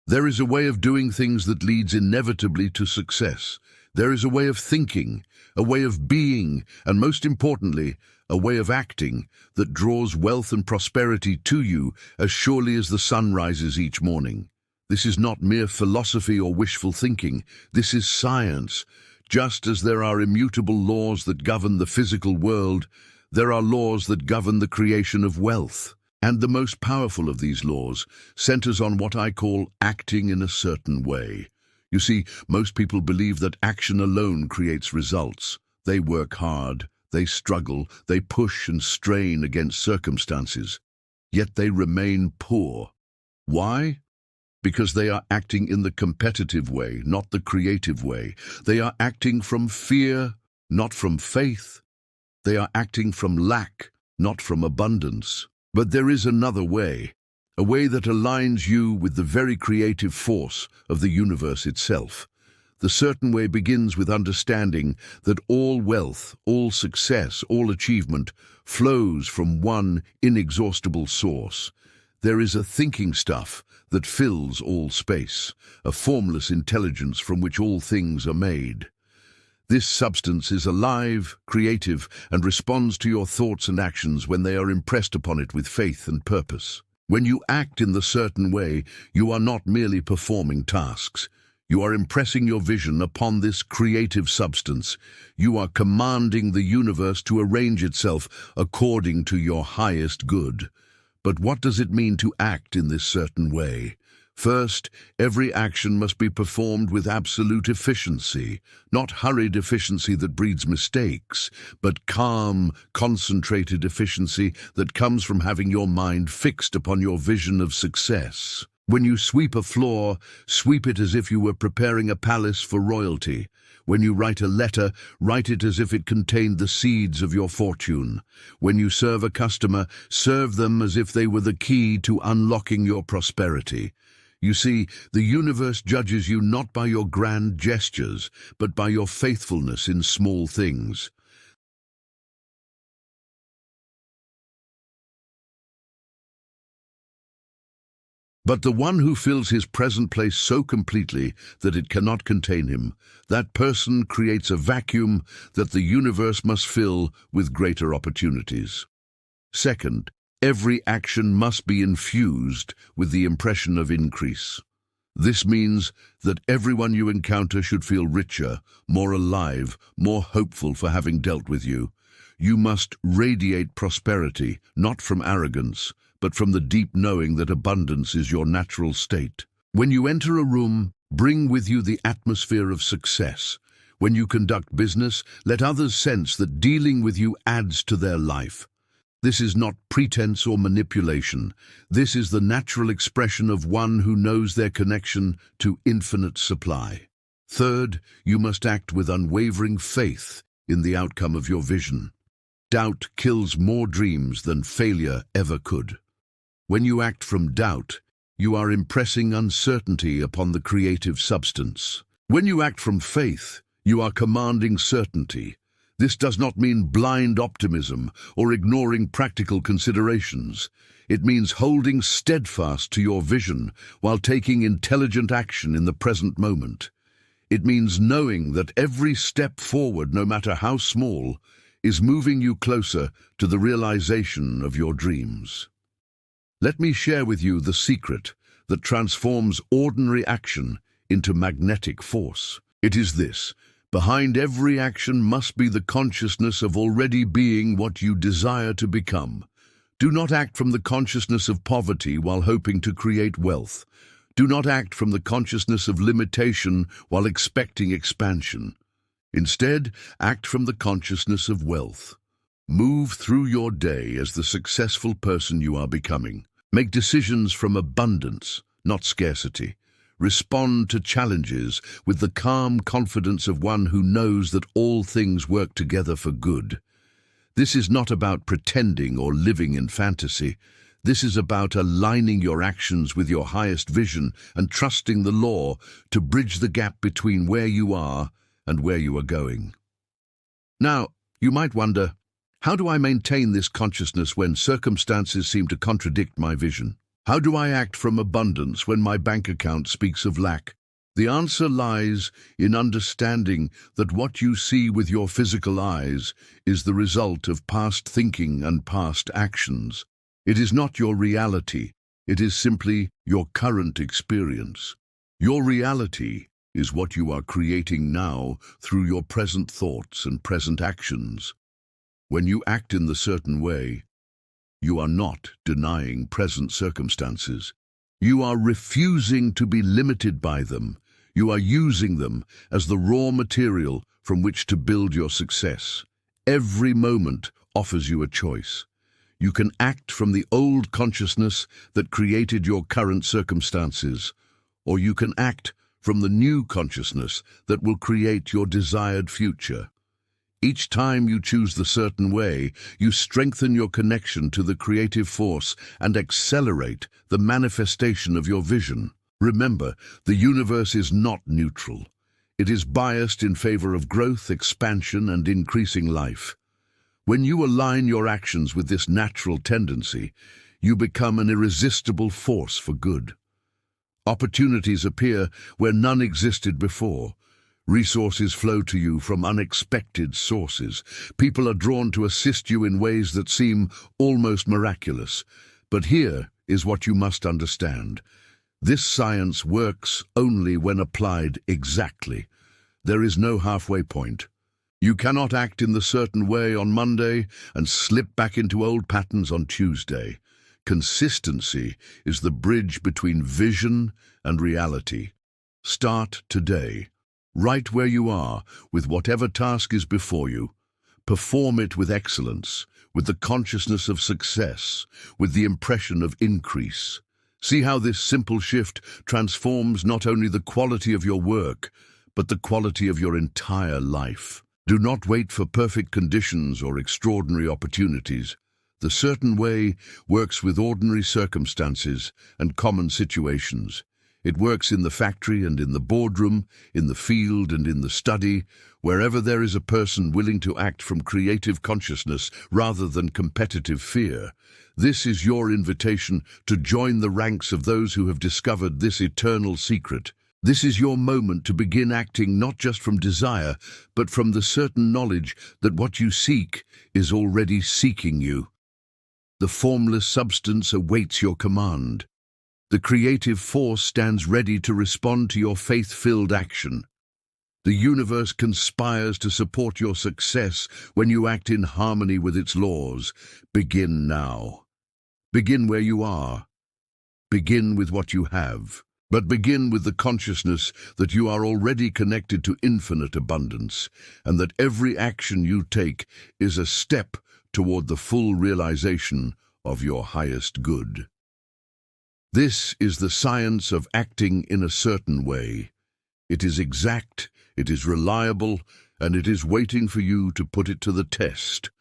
There is a way of doing things that leads inevitably to success. There is a way of thinking, a way of being, and most importantly, a way of acting that draws wealth and prosperity to you as surely as the sun rises each morning. This is not mere philosophy or wishful thinking. This is science. Just as there are immutable laws that govern the physical world, there are laws that govern the creation of wealth. And the most powerful of these laws centers on what I call acting in a certain way. You see, most people believe that action alone creates results. They work hard, they struggle, they push and strain against circumstances, yet they remain poor. Why? Because they are acting in the competitive way, not the creative way. They are acting from fear, not from faith. They are acting from lack, not from abundance. But there is another way, a way that aligns you with the very creative force of the universe itself. The certain way begins with understanding that all wealth, all success, all achievement flows from one inexhaustible source. There is a thinking stuff that fills all space, a formless intelligence from which all things are made. This substance is alive, creative, and responds to your thoughts and actions when they are impressed upon it with faith and purpose. When you act in the certain way, you are not merely performing tasks. You are impressing your vision upon this creative substance. You are commanding the universe to arrange itself according to your highest good. But what does it mean to act in this certain way? First, every action must be performed with absolute efficiency, not hurried efficiency that breeds mistakes, but calm, concentrated efficiency that comes from having your mind fixed upon your vision of success. When you sweep a floor, sweep it as if you were preparing a palace for royalty. When you write a letter, write it as if it contained the seeds of your fortune. When you serve a customer, serve them as if they were the key to unlocking your prosperity. You see, the universe judges you not by your grand gestures, but by your faithfulness in small things. But the one who fills his present place so completely that it cannot contain him, that person creates a vacuum that the universe must fill with greater opportunities. Second, every action must be infused with the impression of increase. This means that everyone you encounter should feel richer, more alive, more hopeful for having dealt with you. You must radiate prosperity, not from arrogance, but from the deep knowing that abundance is your natural state. When you enter a room, bring with you the atmosphere of success. When you conduct business, let others sense that dealing with you adds to their life. This is not pretense or manipulation. This is the natural expression of one who knows their connection to infinite supply. Third, you must act with unwavering faith in the outcome of your vision. Doubt kills more dreams than failure ever could. When you act from doubt, you are impressing uncertainty upon the creative substance. When you act from faith, you are commanding certainty. This does not mean blind optimism or ignoring practical considerations. It means holding steadfast to your vision while taking intelligent action in the present moment. It means knowing that every step forward, no matter how small, is moving you closer to the realization of your dreams. Let me share with you the secret that transforms ordinary action into magnetic force. It is this: behind every action must be the consciousness of already being what you desire to become. Do not act from the consciousness of poverty while hoping to create wealth. Do not act from the consciousness of limitation while expecting expansion. Instead, act from the consciousness of wealth. Move through your day as the successful person you are becoming. Make decisions from abundance, not scarcity. Respond to challenges with the calm confidence of one who knows that all things work together for good. This is not about pretending or living in fantasy. This is about aligning your actions with your highest vision and trusting the law to bridge the gap between where you are and where you are going. Now, you might wonder, how do I maintain this consciousness when circumstances seem to contradict my vision? How do I act from abundance when my bank account speaks of lack? The answer lies in understanding that what you see with your physical eyes is the result of past thinking and past actions. It is not your reality, it is simply your current experience. Your reality is what you are creating now through your present thoughts and present actions. When you act in the certain way, you are not denying present circumstances. You are refusing to be limited by them. You are using them as the raw material from which to build your success. Every moment offers you a choice. You can act from the old consciousness that created your current circumstances, or you can act from the new consciousness that will create your desired future. Each time you choose the certain way, you strengthen your connection to the creative force and accelerate the manifestation of your vision. Remember, the universe is not neutral. It is biased in favor of growth, expansion, and increasing life. When you align your actions with this natural tendency, you become an irresistible force for good. Opportunities appear where none existed before. Resources flow to you from unexpected sources. People are drawn to assist you in ways that seem almost miraculous. But here is what you must understand. This science works only when applied exactly. There is no halfway point. You cannot act in the certain way on Monday and slip back into old patterns on Tuesday. Consistency is the bridge between vision and reality. Start today. Right where you are, with whatever task is before you. Perform it with excellence, with the consciousness of success, with the impression of increase. See how this simple shift transforms not only the quality of your work, but the quality of your entire life. Do not wait for perfect conditions or extraordinary opportunities. The certain way works with ordinary circumstances and common situations. It works in the factory and in the boardroom, in the field and in the study, wherever there is a person willing to act from creative consciousness rather than competitive fear. This is your invitation to join the ranks of those who have discovered this eternal secret. This is your moment to begin acting not just from desire, but from the certain knowledge that what you seek is already seeking you. The formless substance awaits your command. The creative force stands ready to respond to your faith-filled action. The universe conspires to support your success when you act in harmony with its laws. Begin now. Begin where you are. Begin with what you have. But begin with the consciousness that you are already connected to infinite abundance, and that every action you take is a step toward the full realization of your highest good. This is the science of acting in a certain way. It is exact, it is reliable, and it is waiting for you to put it to the test.